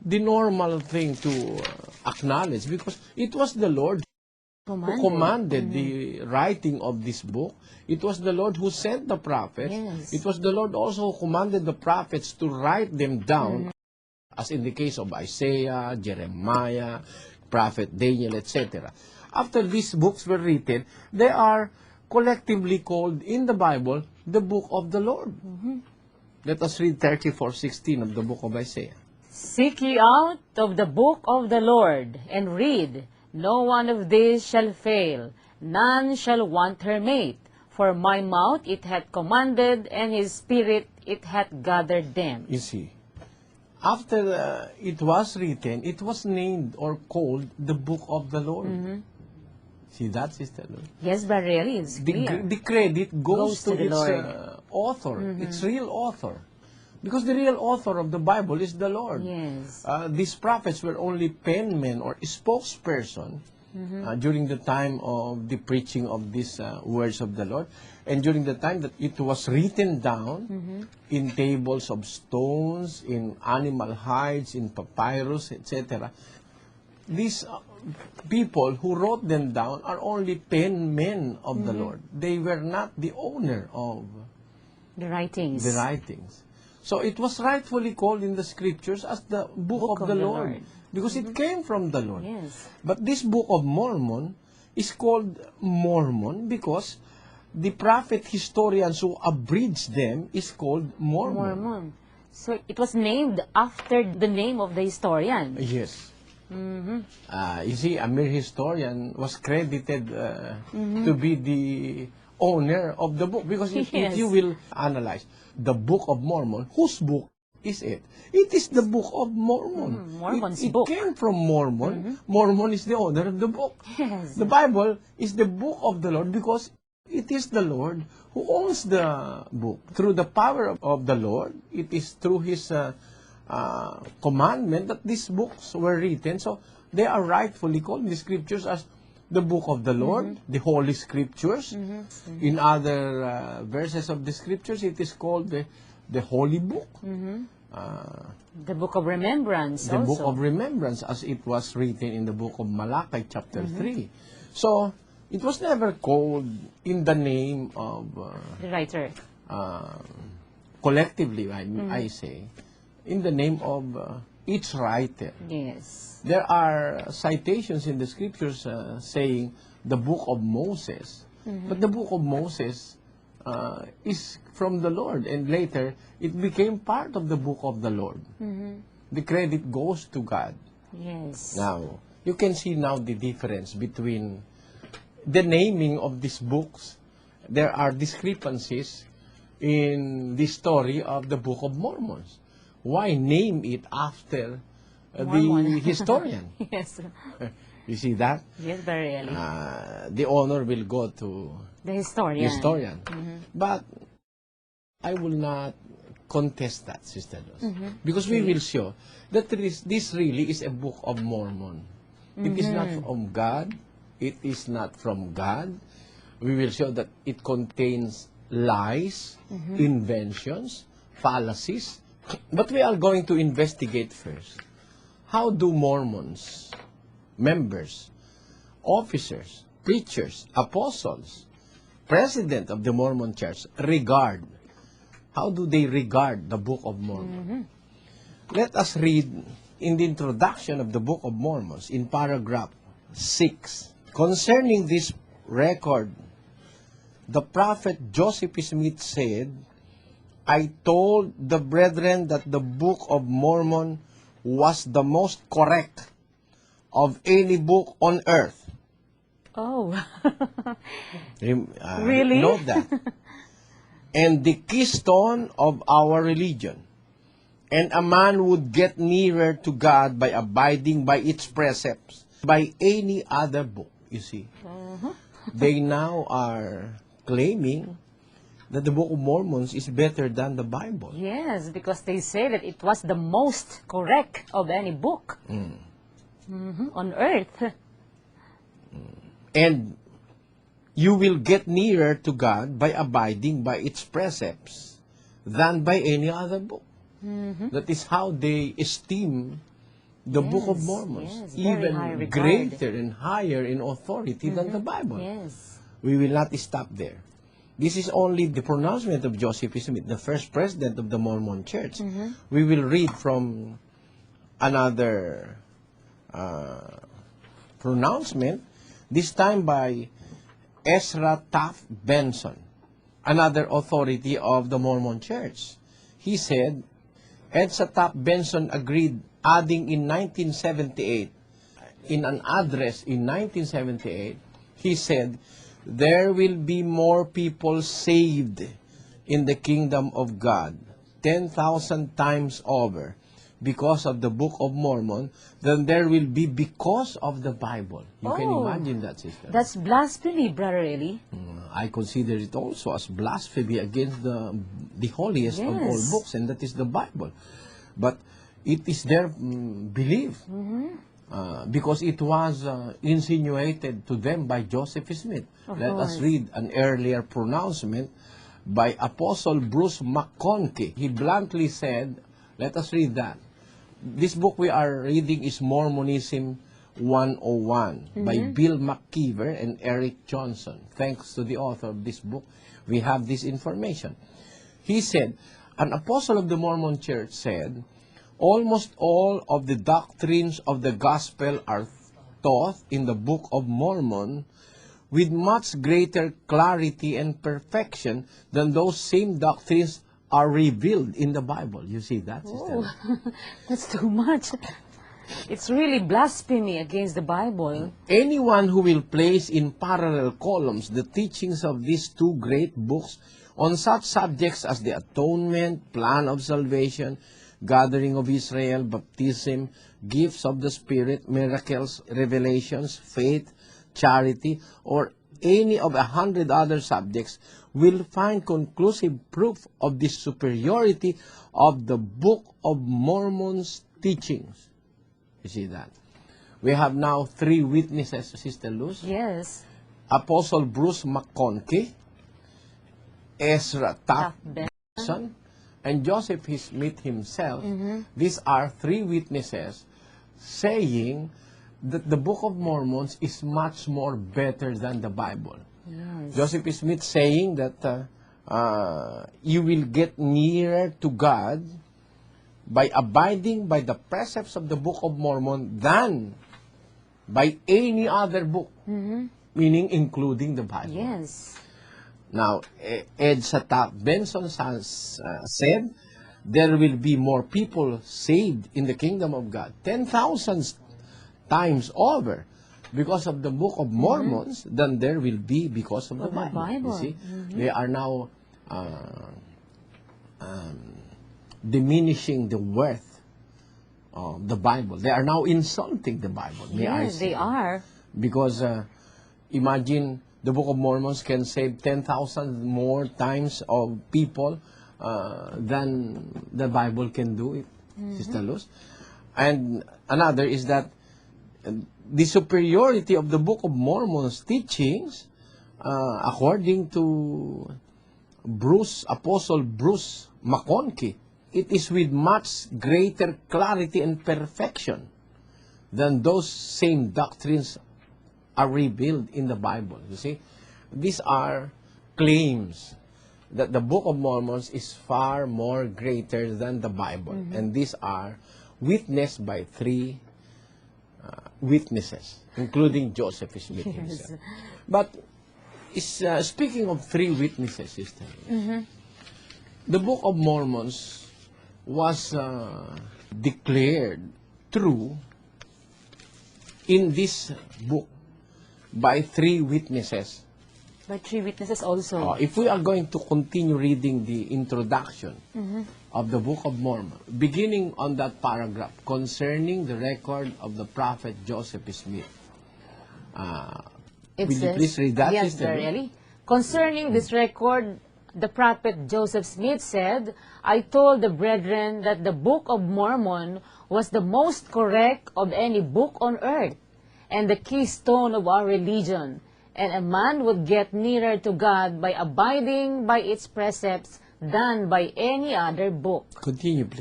the normal thing to acknowledge, because it was the Lord who commanded the writing of this book. It was the Lord who sent the prophets. Yes. It was the Lord also who commanded the prophets to write them down, as in the case of Isaiah, Jeremiah, Prophet Daniel, etc. After these books were written, they are collectively called in the Bible the book of the Lord. Let us read 34:16 of the book of Isaiah. Seek ye out of the book of the Lord, and read, no one of these shall fail, none shall want her mate. For my mouth it hath commanded, and his spirit it hath gathered them. You see, after it was written, it was named or called the book of the Lord. See that, Sister Lord? Yes, but really, it's clear. The credit goes to the its Lord. author, its real author. Because the real author of the Bible is the Lord. Yes. These prophets were only penmen or spokesperson during the time of the preaching of these words of the Lord, and during the time that it was written down in tables of stones, in animal hides, in papyrus, etc. These people who wrote them down are only penmen of the Lord. They were not the owner of The writings. the writings. So it was rightfully called in the scriptures as the book of the Lord, because it came from the Lord. Yes. But this book of Mormon is called Mormon because the prophet historians who abridged them is called Mormon. So it was named after the name of the historian. Yes. You see, a mere historian was credited to be the owner of the book, because if you will analyze the Book of Mormon, whose book is it? It is the Book of Mormon. Mormon's it book. came from Mormon. Mormon is the owner of the book. Yes. The Bible is the book of the Lord because it is the Lord who owns the book. Through the power of the Lord, it is through His commandment that these books were written. So they are rightfully called in the scriptures as the book of the Lord, the Holy Scriptures. In other verses of the scriptures, it is called the Holy Book. The Book of Remembrance The also. Book of Remembrance, as it was written in the book of Malachi chapter 3. So, it was never called in the name of The writer. collectively, I say, in the name of each writer. Yes. There are citations in the scriptures saying the book of Moses. But the book of Moses is from the Lord, and later it became part of the book of the Lord. The credit goes to God. Yes. Now, you can see now the difference between the naming of these books. There are discrepancies in the story of the Book of Mormon. Why name it after the historian? Yes. You see that? Yes, very really. The honor will go to The historian. But I will not contest that, Sister Los, because we will show that this really is a Book of Mormon. It is not from God. It is not from God. We will show that it contains lies, inventions, fallacies. But we are going to investigate first. How do Mormons, members, officers, preachers, apostles, president of the Mormon Church regard? How do they regard the Book of Mormon? Let us read in the introduction of the Book of Mormon in paragraph 6. Concerning this record, the prophet Joseph Smith said, I told the brethren that the Book of Mormon was the most correct of any book on earth. Oh. Really? Note that. And the keystone of our religion. And a man would get nearer to God by abiding by its precepts, by any other book, you see. They now are claiming that the Book of Mormon is better than the Bible. Yes, because they say that it was the most correct of any book on earth. And you will get nearer to God by abiding by its precepts than by any other book. That is how they esteem the Book of Yes, Mormons, yes, very high even regard. greater and higher in authority than the Bible. Yes. We will not stop there. This is only the pronouncement of Joseph Smith, the first president of the Mormon Church. We will read from another pronouncement, this time by Ezra Taft Benson, another authority of the Mormon Church. He said, Ezra Taft Benson agreed, adding in 1978, in an address in 1978, he said, there will be more people saved in the kingdom of God 10,000 times over because of the Book of Mormon than there will be because of the Bible. You can imagine that, sister. That's blasphemy, Brother Eli. I consider it also as blasphemy against the holiest of all Yes. books, and that is the Bible. But it is their belief. Because it was insinuated to them by Joseph Smith. Let us read an earlier pronouncement by Apostle Bruce McConkie. He bluntly said, let us read that. This book we are reading is Mormonism 101 by Bill McKeever and Eric Johnson. Thanks to the author of this book, we have this information. He said, an apostle of the Mormon Church said, almost all of the doctrines of the gospel are taught in the Book of Mormon with much greater clarity and perfection than those same doctrines are revealed in the Bible. You see that, sister? That's too much. It's really blasphemy against the Bible. Anyone who will place in parallel columns the teachings of these two great books on such subjects as the atonement, plan of salvation, gathering of Israel, baptism, gifts of the Spirit, miracles, revelations, faith, charity, or any of 100 other subjects will find conclusive proof of the superiority of the Book of Mormon's teachings. You see that? We have now three witnesses, Sister Luz. Yes. Apostle Bruce McConkie, Ezra Taft Benson, and Joseph Smith himself. These are three witnesses saying that the Book of Mormon is much more better than the Bible. Yes. Joseph Smith saying that you will get nearer to God by abiding by the precepts of the Book of Mormon than by any other book, meaning including the Bible. Yes. Now, Ezra Taft Benson has said there will be more people saved in the kingdom of God 10,000 times over because of the Book of Mormons than there will be because of the Bible. You see, they are now diminishing the worth of the Bible. They are now insulting the Bible. Yes, they are. Because imagine the Book of Mormon can save 10,000 more times of people than the Bible can do it, Sister Luz. And another is that the superiority of the Book of Mormon's teachings, according to Apostle Bruce McConkie, it is with much greater clarity and perfection than those same doctrines are revealed in the Bible. You see, these are claims that the Book of Mormon is far more greater than the Bible. And these are witnessed by three witnesses, including Joseph Smith himself. But speaking of three witnesses, sister, the Book of Mormon was declared true in this book by three witnesses. By three witnesses also. If we are going to continue reading the introduction of the Book of Mormon, beginning on that paragraph concerning the record of the prophet Joseph Smith. It Will you says, please read that, yes, Sister? really. Concerning this record, the prophet Joseph Smith said, I told the brethren that the Book of Mormon was the most correct of any book on earth, and the keystone of our religion, and a man would get nearer to God by abiding by its precepts than by any other book. Continue, please.